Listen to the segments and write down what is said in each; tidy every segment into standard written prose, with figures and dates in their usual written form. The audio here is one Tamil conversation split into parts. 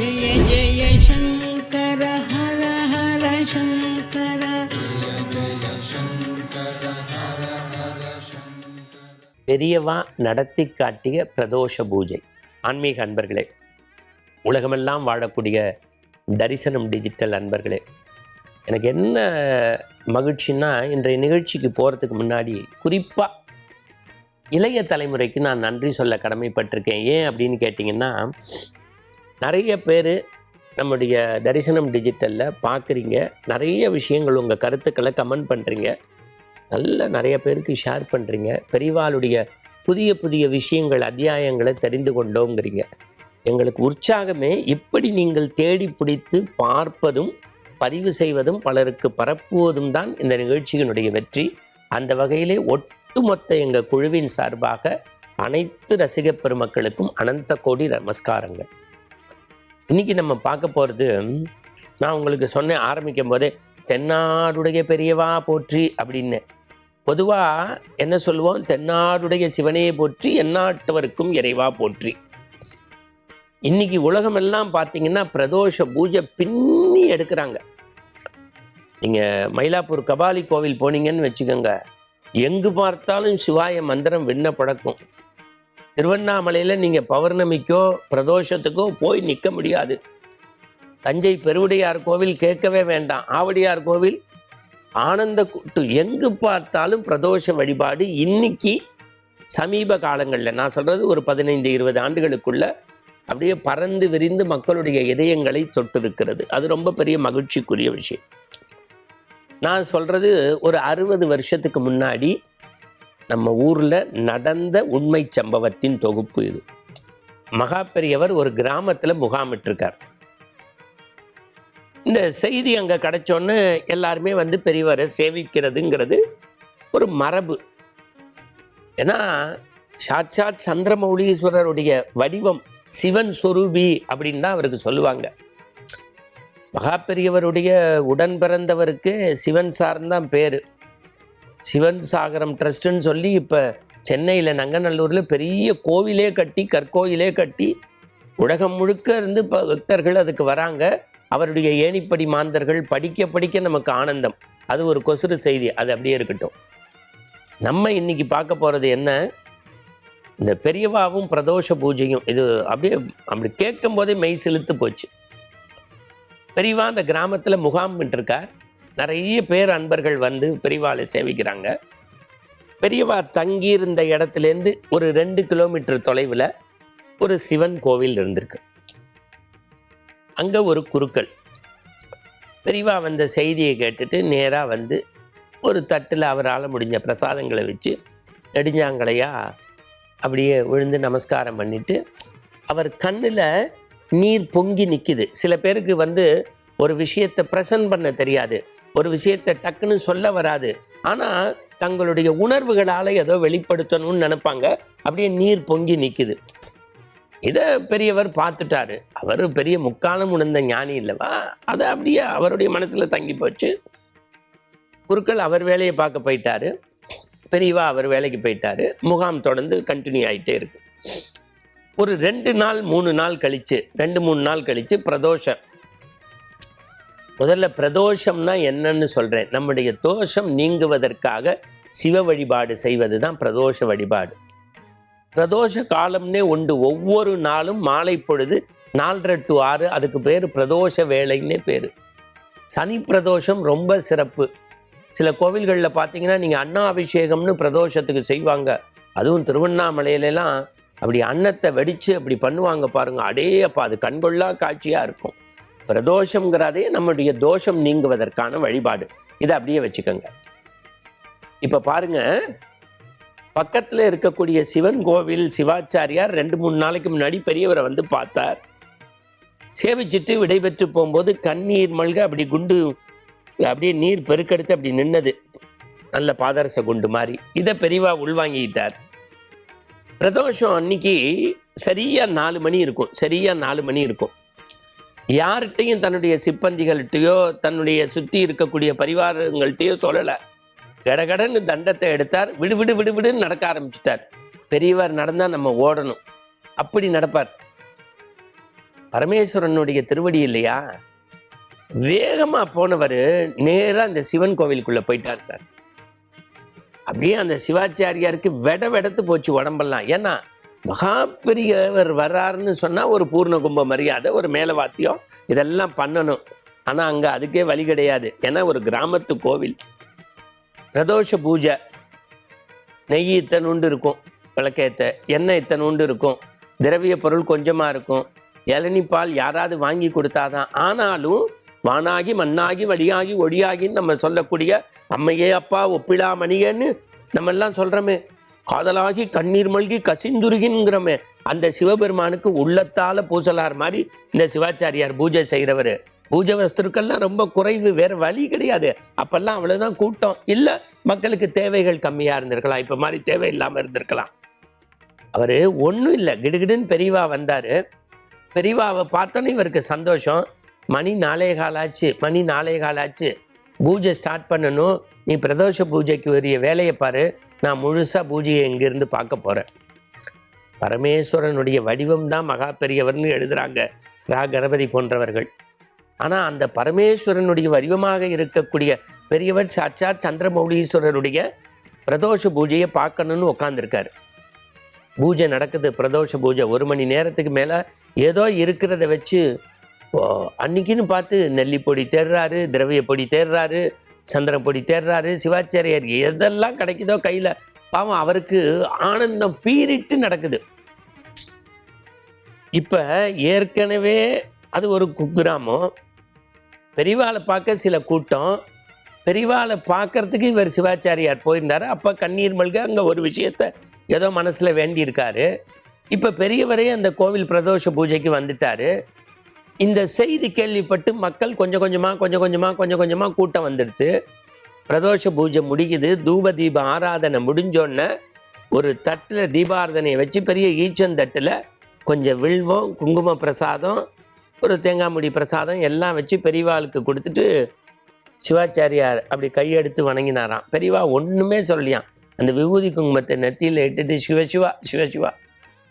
जय जय शंकर हर हर शंकर பெரியவா நடத்தி காட்டிய பிரதோஷ பூஜை. ஆன்மீக அன்பர்களே, உலகமெல்லாம் வாழக்கூடிய தரிசனம் டிஜிட்டல் அன்பர்களே, எனக்கு என்ன மகிழ்ச்சின்னா, இன்றைய நிகழ்ச்சிக்கு போகிறதுக்கு முன்னாடி குறிப்பாக இளைய தலைமுறைக்கு நான் நன்றி சொல்ல கடமைப்பட்டிருக்கேன். ஏன் அப்படின்னு கேட்டிங்கன்னா, நிறைய பேர் நம்முடைய தரிசனம் டிஜிட்டலில் பார்க்குறீங்க, நிறைய விஷயங்கள் உங்கள் கருத்துக்களை கமெண்ட் பண்ணுறீங்க, நிறைய பேருக்கு ஷேர் பண்ணுறீங்க, பெரியவாளுடைய புதிய புதிய விஷயங்கள் அத்தியாயங்களை தெரிந்து கொண்டோங்கிறீங்க. எங்களுக்கு உற்சாகமே இப்படி நீங்கள் தேடி பிடித்து பார்ப்பதும் பதிவு செய்வதும் பலருக்கு பரப்புவதும் தான் இந்த நிகழ்ச்சியினுடைய வெற்றி. அந்த வகையிலே ஒட்டுமொத்த எங்கள் குழுவின் சார்பாக அனைத்து ரசிக பெருமக்களுக்கும் அனந்த கோடி நமஸ்காரங்கள். இன்றைக்கி நம்ம பார்க்க போகிறது, நான் உங்களுக்கு சொன்னேன் ஆரம்பிக்கும் போதே, தென்னாடுடைய பெரியவா போற்றி அப்படின்னு. பொதுவாக என்ன சொல்லுவோம், தென்னாடுடைய சிவனையை போற்றி எந்நாட்டவருக்கும் இறைவா போற்றி. இன்றைக்கி உலகமெல்லாம் பார்த்தீங்கன்னா பிரதோஷ பூஜை பின்னி எடுக்கிறாங்க. நீங்கள் மயிலாப்பூர் கபாலி கோவில் போனீங்கன்னு வச்சுக்கோங்க, எங்கு பார்த்தாலும் சிவாய மந்திரம் விண்ண பழக்கும். திருவண்ணாமலையில் நீங்கள் பௌர்ணமிக்கோ பிரதோஷத்துக்கோ போய் நிற்க முடியாது. தஞ்சை பெருவுடையார் கோவில் கேட்கவே வேண்டாம், ஆவடியார் கோவில் ஆனந்த கூட்டு, எங்கு பார்த்தாலும் பிரதோஷ வழிபாடு. இன்னைக்கு சமீப காலங்களில் நான் சொல்கிறது ஒரு 15-20 ஆண்டுகளுக்குள்ள அப்படியே பறந்து விரிந்து மக்களுடைய இதயங்களை தொட்டிருக்கிறது. அது ரொம்ப பெரிய மகிழ்ச்சிக்குரிய விஷயம். நான் சொல்கிறது ஒரு 60 வருஷத்துக்கு முன்னாடி நம்ம ஊரில் நடந்த உண்மை சம்பவத்தின் தொகுப்பு இது. மகா பெரியவர் ஒரு கிராமத்தில் முகாமிட்டிருக்கார். இந்த செய்தி அங்கே கிடைச்சோன்னு எல்லாருமே வந்து பெரியவரை சேவிக்கிறதுங்கிறது ஒரு மரபு. ஏன்னா சாட்சாத் சந்திரமௌலீஸ்வரருடைய வடிவம் சிவன் சொரூபி அப்படின்னு தான் அவருக்கு சொல்லுவாங்க. மகா பெரியவருடைய உடன் பிறந்தவருக்கு சிவன் சார்ந்தான் பேர். சிவன் சாகரம் ட்ரஸ்ட்டுன்னு சொல்லி இப்போ சென்னையில் நங்கநல்லூரில் பெரிய கோவிலே கட்டி, கற்கோயிலே கட்டி, உலகம் முழுக்க இருந்து பக்தர்கள் அதுக்கு வராங்க. அவருடைய ஏணிப்படி மாந்தர்கள் படிக்க படிக்க நமக்கு ஆனந்தம். அது ஒரு கொசுறு செய்தி, அது அப்படியே இருக்கட்டும். நம்ம இன்னைக்கு பார்க்க போகிறது என்ன, இந்த பெரியவாவும் பிரதோஷ பூஜையும். இது அப்படி கேட்கும் போதே மெய் செலுத்து போச்சு. பெரியவா அந்த கிராமத்தில் முகாம் இருக்கார். நிறைய பேர் அன்பர்கள் வந்து பெரியவாளை சேவிக்கிறாங்க. பெரியவா தங்கியிருந்த இடத்துலேருந்து ஒரு 2 கிலோமீட்டர் தொலைவில் ஒரு சிவன் கோவில் இருந்திருக்கு. அங்கே ஒரு குருக்கள். பெரியவா வந்த செய்தியை கேட்டுட்டு நேராக வந்து ஒரு தட்டில் அவரால் முடிஞ்ச பிரசாதங்களை வச்சு நெடுஞ்சாங்கலையாக அப்படியே விழுந்து நமஸ்காரம் பண்ணிவிட்டு, அவர் கண்ணில் நீர் பொங்கி நிற்கிது. சில பேருக்கு வந்து ஒரு விஷயத்தை ப்ரெசன்ட் பண்ண தெரியாது, ஒரு விஷயத்தை டக்குன்னு சொல்ல வராது, ஆனால் தங்களுடைய உணர்வுகளால் ஏதோ வெளிப்படுத்தணும்னு நினைப்பாங்க. அப்படியே நீர் பொங்கி நிற்கிது. இதை பெரியவர் பார்த்துட்டாரு. அவர் பெரிய முக்காலம் உணர்ந்த ஞானி இல்லவா, அதை அப்படியே அவருடைய மனசில் தங்கி போச்சு. குருக்கள் அவர் வேலையை பார்க்க போயிட்டாரு, பெரியவா அவர் வேலைக்கு போயிட்டாரு. முகாம் தொடர்ந்து கண்டினியூ ஆகிட்டே இருக்கு. ஒரு 2 நாள் 3 நாள் கழித்து 2-3 நாள் கழித்து பிரதோஷம். முதல்ல பிரதோஷம்னா என்னன்னு சொல்கிறேன். நம்முடைய தோஷம் நீங்குவதற்காக சிவ வழிபாடு செய்வது தான் பிரதோஷ வழிபாடு. பிரதோஷ காலம்னே உண்டு. ஒவ்வொரு நாளும் மாலை பொழுது 4:30 to 6, அதுக்கு பேர் பிரதோஷ வேளைன்னே பேர். சனி பிரதோஷம் ரொம்ப சிறப்பு. சில கோவில்களில் பார்த்தீங்கன்னா நீங்கள் அன்ன அபிஷேகம்னு பிரதோஷத்துக்கு செய்வாங்க. அதுவும் திருவண்ணாமலையிலலாம் அப்படி அன்னத்தை வெடித்து அப்படி பண்ணுவாங்க பாருங்கள். அடே அப்பா, அது கண்கொள்ளா காட்சியாக இருக்கும். பிரதோஷங்கிறதே நம்முடைய தோஷம் நீங்குவதற்கான வழிபாடு. இதை அப்படியே வச்சுக்கோங்க. இப்போ பாருங்கள், பக்கத்தில் இருக்கக்கூடிய சிவன் கோவில் சிவாச்சாரியார் 2-3 நாளைக்கு முன்னாடி பெரியவரை வந்து பார்த்தார். சேவிச்சுட்டு விடைபெற்று போகும்போது கண்ணீர் மல்க அப்படி குண்டு அப்படியே நீர் பெருக்கெடுத்து அப்படி நின்னது, நல்ல பாதரச குண்டு மாதிரி. இதை பெரியவா உள்வாங்கிட்டார். பிரதோஷம் அன்னைக்கு சரியாக 4 மணி இருக்கும். சரியாக 4 மணி இருக்கும். யார்கிட்டையும் தன்னுடைய சிப்பந்திகள்கிட்டையோ தன்னுடைய சுற்றி இருக்கக்கூடிய பரிவாரங்கள்கிட்டையோ சொல்லலை. கடகடன்னு தண்டத்தை எடுத்தார். விடு விடு விடு விடுன்னு நடக்க ஆரம்பிச்சிட்டார். பெரியவர் நடந்தால் நம்ம ஓடணும், அப்படி நடப்பார். பரமேஸ்வரனுடைய திருவடி இல்லையா? வேகமாக போனவர் நேராக அந்த சிவன் கோவிலுக்குள்ளே போயிட்டார் சார். அப்படியே அந்த சிவாச்சாரியாருக்கு வெடத்து போச்சு உடம்பெல்லாம். ஏன்னா மகா பெரியவர் வர்றாருன்னு சொன்னால் ஒரு பூர்ண கும்ப மரியாதை, ஒரு மேல வாத்தியம், இதெல்லாம் பண்ணணும். ஆனால் அங்கே அதுக்கே வழி கிடையாது. ஏன்னா ஒரு கிராமத்து கோவில், பிரதோஷ பூஜை, நெய் இத்தனுண்டு இருக்கும், விளக்கேற்ற எண்ணெய் இத்தனுண்டு இருக்கும், திரவிய பொருள் கொஞ்சமாக இருக்கும், இளநி பால் யாராவது வாங்கி கொடுத்தாதான். ஆனாலும் வானாகி மண்ணாகி வழியாகி ஒளியாகின்னு நம்ம சொல்லக்கூடிய அம்மையே அப்பா ஒப்பிலா மணியன்னு நம்ம எல்லாம் சொல்கிறோமே, காதலாகி கண்ணீர் மல்கி கசிந்துருகின்கிறோமே, அந்த சிவபெருமானுக்கு உள்ளத்தால் பூசலார் மாதிரி இந்த சிவாச்சாரியார் பூஜை செய்கிறவர். பூஜை வஸ்துக்கள்லாம் ரொம்ப குறைவு, வேறு வழி கிடையாது. அப்போல்லாம் அவ்வளோதான் கூட்டம் இல்லை, மக்களுக்கு தேவைகள் கம்மியாக இருந்திருக்கலாம், இப்போ மாதிரி தேவை இல்லாமல் இருந்திருக்கலாம். அவர் ஒன்றும் இல்லை, கிடுகிடுன்னு பெரியவா வந்தார். பெரியவாவை பார்த்தோன்னே இவருக்கு சந்தோஷம். மணி 4:15 ஆச்சு, பூஜை ஸ்டார்ட் பண்ணணும், நீ பிரதோஷ பூஜைக்கு உரிய வேலையை பாரு, நான் முழுசாக பூஜையை இங்கேருந்து பார்க்க போகிறேன். பரமேஸ்வரனுடைய வடிவம் தான் மகா பெரியவர்னு எழுதுகிறாங்க ரா கணபதி போன்றவர்கள். ஆனால் அந்த பரமேஸ்வரனுடைய வடிவமாக இருக்கக்கூடிய பெரியவர் சாட்சாத் சந்திரமௌலீஸ்வரருடைய பிரதோஷ பூஜையை பார்க்கணுன்னு உட்காந்துருக்காரு. பூஜை நடக்குது, பிரதோஷ பூஜை 1 மணி நேரத்துக்கு மேலே ஏதோ இருக்கிறத வச்சு அன்னைக்குன்னு பார்த்து நெல்லிப்பொடி தேடுறாரு, திரவிய பொடி தேடுறாரு, சந்திர பொடி தேடுறாரு. சிவாச்சாரியார் எதெல்லாம் கிடைக்குதோ கையில், பாவம் அவருக்கு ஆனந்தம் பீரிட்டு நடக்குது. இப்போ ஏற்கனவே அது ஒரு குக்கிராமம், பெரியவாளை பார்க்க சில கூட்டம், பெரியவாளை பார்க்கறதுக்கு இவர் சிவாச்சாரியார் போயிருந்தார். அப்போ கண்ணீர் மல்க அங்கே ஒரு விஷயத்த ஏதோ மனசில் வேண்டியிருக்காரு. இப்போ பெரியவரே அந்த கோவில் பிரதோஷ பூஜைக்கு வந்துட்டார். இந்த செய்தி கேள்விப்பட்டு மக்கள் கொஞ்சம் கொஞ்சமாக கூட்டம் வந்துடுச்சு. பிரதோஷ பூஜை முடிக்குது, தூப தீப ஆராதனை முடிஞ்சோடனே ஒரு தட்டில் தீபாராதனையை வச்சு பெரிய ஈச்சந்தட்டில் கொஞ்சம் வில்வம், குங்கும பிரசாதம், ஒரு தேங்காய் முடி பிரசாதம் எல்லாம் வச்சு பெரியவாளுக்கு கொடுத்துட்டு சிவாச்சாரியார் அப்படி கையெடுத்து வணங்கினாராம். பெரியவா ஒன்றுமே சொல்லலையாம். அந்த விபூதி குங்குமத்தை நெத்தியில் இட்டுட்டு சிவசிவா சிவசிவா,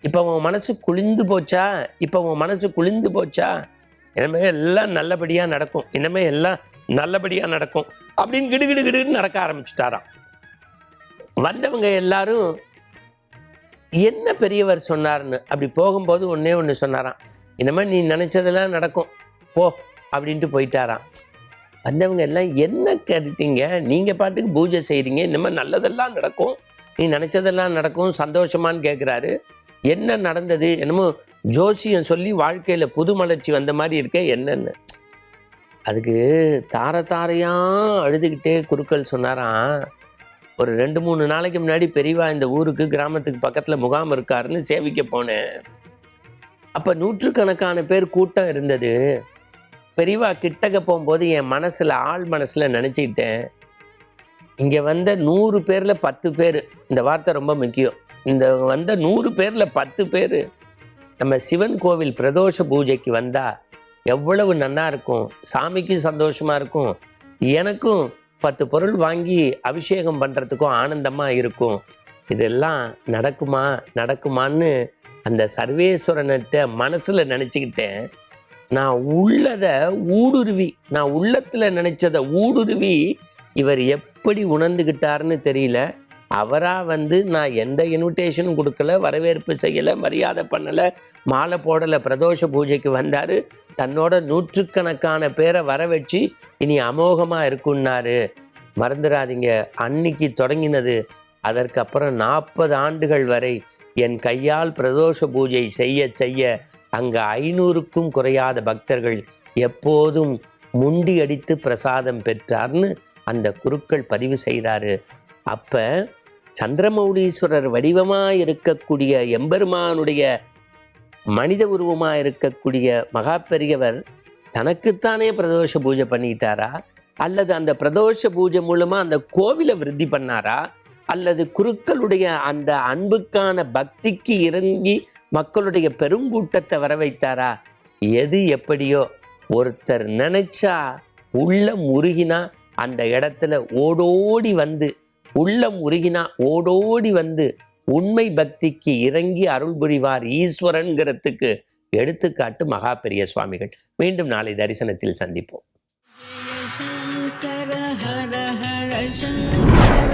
இப்போ உன் மனசு குளிந்து போச்சா, இனிமே எல்லாம் நல்லபடியாக நடக்கும், அப்படின்னு கிடுகிடுன்னு நடக்க ஆரம்பிச்சுட்டாராம். வந்தவங்க எல்லாரும் என்ன பெரியவர் சொன்னார்னு அப்படி போகும்போது ஒன்று சொன்னாராம், இனிமேல் நீ நினச்சதெல்லாம் நடக்கும் போ அப்படின்ட்டு போயிட்டாராம். வந்தவங்க எல்லாம் என்ன கேட்டீங்க, நீங்கள் பாட்டுக்கு பூஜை செய்கிறீங்க, இனிமேல் நல்லதெல்லாம் நடக்கும், நீ நினச்சதெல்லாம் நடக்கும், சந்தோஷமானு கேட்குறாரு. என்ன நடந்தது, என்னமோ ஜோசியம் சொல்லி வாழ்க்கையில் புது மலர்ச்சி வந்த மாதிரி இருக்கே என்னன்னு. அதுக்கு தாரையாக அழுதுகிட்டே குருக்கள் சொன்னாராம், ஒரு 2-3 நாளைக்கு முன்னாடி பெரியவா இந்த ஊருக்கு கிராமத்துக்கு பக்கத்தில் முகாம் இருக்காருன்னு சேவிக்க போனேன். அப்போ 100கணக்கான பேர் கூட்டம் இருந்தது. பெரியவா கிட்டக்க போகும்போது என் ஆள் மனசில் நினச்சிக்கிட்டேன், இங்கே வந்த 100 பேரில் 10 பேர், இந்த வார்த்தை ரொம்ப முக்கியம், இந்த வந்த 100 பேரில் 10 பேர் நம்ம சிவன் கோவில் பிரதோஷ பூஜைக்கு வந்தால் எவ்வளவு நன்னா இருக்கும், சாமிக்கு சந்தோஷமாக இருக்கும், எனக்கும் 10 பொருள் வாங்கி அபிஷேகம் பண்ணுறதுக்கும் ஆனந்தமாக இருக்கும். இதெல்லாம் நடக்குமான்னு அந்த சர்வேஸ்வரன்கிட்ட மனசில் நினச்சிக்கிட்டேன். நான் உள்ளத்தில் நினச்சதை ஊடுருவி இவர் எப்படி உணர்ந்துக்கிட்டாருன்னு தெரியல. அவராக வந்து நான் எந்த இன்விடேஷனும் கொடுக்கல, வரவேற்பு செய்யலை, மரியாதை பண்ணலை, மாலை போடலை, பிரதோஷ பூஜைக்கு வந்தார். தன்னோட 100கணக்கான பேரை வர வச்சு இனி அமோகமாக இருக்குன்னாரு. மறந்துடாதீங்க, அன்னைக்கு தொடங்கினது. அதற்கப்புறம் 40 ஆண்டுகள் வரை என் கையால் பிரதோஷ பூஜை செய்ய அங்கே 500க்கும் குறையாத பக்தர்கள் எப்போதும் முண்டி அடித்து பிரசாதம் பெற்றார்னு அந்த குருக்கள் பதிவு செய்கிறாரு. அப்போ சந்திரமௌலீஸ்வரர் வடிவமாக இருக்கக்கூடிய எம்பெருமானுடைய மனித உருவமாக இருக்கக்கூடிய மகா பெரியவர் தனக்குத்தானே பிரதோஷ பூஜை பண்ணிக்கிட்டாரா, அல்லது அந்த பிரதோஷ பூஜை மூலமாக அந்த கோவிலை விருத்தி பண்ணாரா, அல்லது குருக்களுடைய அந்த அன்புக்கான பக்திக்கு இறங்கி மக்களுடைய பெருங்கூட்டத்தை வர வைத்தாரா, எது எப்படியோ ஒருத்தர் நினைச்சா உள்ளம் உருகினா அந்த இடத்துல ஓடோடி வந்து உண்மை பக்திக்கு இறங்கி அருள் புரிவார் ஈஸ்வரன்கிறதுக்கு எடுத்துக்காட்டு மகா பெரிய சுவாமிகள். மீண்டும் நாளை தரிசனத்தில் சந்திப்போம். शङ्कर हर हर शङ्कर